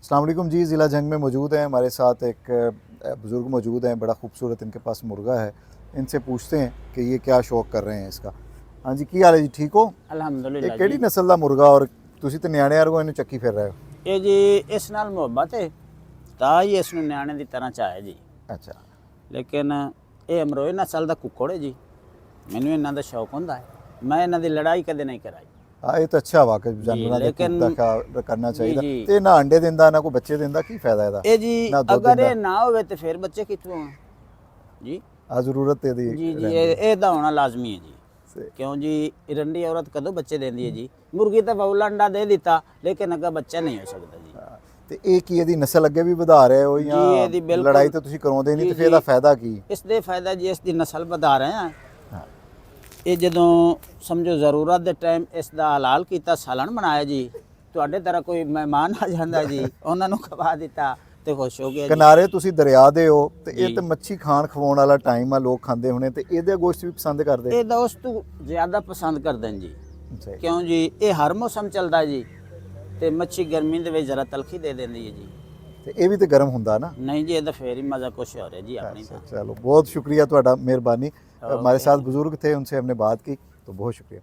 अस्सलाम वालेकुम जी। ज़िला जंग में मौजूद हैं, हमारे साथ एक बुज़ुर्ग मौजूद हैं। बड़ा खूबसूरत इनके पास मुर्गा है। इनसे पूछते हैं कि ये क्या शौक कर रहे हैं इसका। हाँ जी, की हाल है जी? ठीक हो? अल्हम्दुलिल्लाह किहड़ी जी। नस्ल का मुर्गा और तुसी तो नियाणे वारगो इन्हू चक्की फिर रहे हो? ये जी इस नाल मुहब्बत है ਤਾਂ ਹੀ ਇਸ ਨੂੰ ਨਿਆਣੇ ਦੀ ਤਰ੍ਹਾਂ ਚਾਹੇ ਜੀ। अच्छा, ਲੇਕਿਨ ਇਹ ਅਮਰੋਏ ਨਸਲ ਦਾ ਕੁੱਕੜ ਹੈ ਜੀ। ਮੈਨੂੰ ਇਹਨਾਂ ਦਾ ਸ਼ੌਕ ਹੁੰਦਾ ਹੈ। ਮੈਂ ਇਹਨਾਂ ਦੀ ਲੜਾਈ ਕਦੇ ਨਹੀਂ ਕਰਾਈ हाँ ये तो अच्छा वाकई जी। जानवरों के लेकिन खूब का ख्याल करना जी चाहिए। जी तो ना अंडे दिंदा ना कोई बच्चे दिंदा, की फायदा ਇਹਦਾ? ਇਹ जी ना दुध अगर दिंदा। ਇਹ ਨਾ ਹੋਵੇ ਤੇ ਫਿਰ ਬੱਚੇ ਕਿੱਥੋਂ ਆਉਣ ਜੀ। आ जरूरत ਇਹਦੀ ਜੀ ਜੀ ਰਹਿੰਦੀ ਹੈ। ਇਹਦਾ ਹੋਣਾ ਲਾਜ਼ਮੀ ਹੈ ਜੀ। ਸਹੀ। ਕਿਉਂ ਜੀ ਰੰਡੀ ਔਰਤ ਕਦੋਂ ਬੱਚੇ ਦਿੰਦੀ ਹੈ ਜੀ। ਮੁਰਗੀ ਤਾਂ ਬੌਲਾ ਅੰਡਾ ਦੇ ਦਿੱਤਾ ਲੇਕਿਨ ਅੱਗਾ ਬੱਚਾ ਨਹੀਂ ਹੋ ਸਕਦਾ ਜੀ। ਤੇ ਇਹ ਕੀ ਇਹਦੀ ਨਸਲ ਅੱਗੇ ਵੀ ਵਧਾ ਰਹੇ ਹੋ ਜੀ ਜਾਂ ਇਹਦੀ ਬਿਲਕੁਲ ਲੜਾਈ ਤਾਂ ਤੁਸੀਂ ਕਰਾਉਂਦੇ ਨਹੀਂ, ਜੀ, ਤੇ ਫਿਰ ਇਹਦਾ ਜੀ। ਫਾਇਦਾ ਕੀ? ਇਸ ਦੇ ਫਾਇਦਾ ਜੀ ਇਸ ਦੀ ਨਸਲ ਵਧਾ ਰਹੇ ਆ। ਹਾਂ। ਇਹ ਜਦੋਂ ਸਮਝੋ ਜ਼ਰੂਰਤ ਦੇ ਟਾਈਮ ਇਸ ਦਾ ਹਲਾਲ ਕੀਤਾ, ਸਾਲਣ ਬਣਾਇਆ ਜੀ। ਤੁਹਾਡੇ ਤਰ੍ਹਾਂ ਕੋਈ ਮਹਿਮਾਨ ਆ ਜਾਂਦਾ ਜੀ, ਉਹਨਾਂ ਨੂੰ ਖਵਾ ਦਿੱਤਾ ਤੇ ਖੁਸ਼ ਹੋ ਗਿਆ ਜੀ। ਕਿਨਾਰੇ ਤੁਸੀਂ ਦਰਿਆ ਦੇ ਹੋ ਤੇ ਇਹ ਜੀ। ਤੇ ਮੱਛੀ ਖਾਣ ਖਵਾਉਣ ਵਾਲਾ ਟਾਈਮ ਆ, ਲੋਕ ਖਾਂਦੇ ਹੋਣੇ, ਤੇ ਇਹਦੇ ਗੋਸ਼ਤ ਵੀ ਪਸੰਦ ਕਰਦੇ? ਇਹ ਦੋਸਤ ਤੋਂ ਜ਼ਿਆਦਾ ਪਸੰਦ ਕਰਦੇ ਨੇ ਜੀ। ਅੱਛਾ ਜੀ। ਕਿਉਂ ਜੀ ਇਹ ਹਰ ਮੌਸਮ ਚੱਲਦਾ ਜੀ ਤੇ ਮੱਛੀ ਗਰਮੀ ਦੇ ਵਿੱਚ ਜ਼ਰਾ ਤਲਖੀ ਦੇ ਦਿੰਦੀ ਹੈ ਜੀ। ਤੇ ਇਹ ਵੀ ਤੇ ਗਰਮ ਹੁੰਦਾ ਨਾ? नहीं जी, ये तो फेर ही मज़ा कुछ हो रहा है जी अपनी अच्छा, तो। चलो बहुत शुक्रिया, ਤੁਹਾਡਾ ਮਿਹਰਬਾਨੀ। ओके हमारे साथ जी। बुजुर्ग थे, उनसे हमने बात की, तो बहुत शुक्रिया।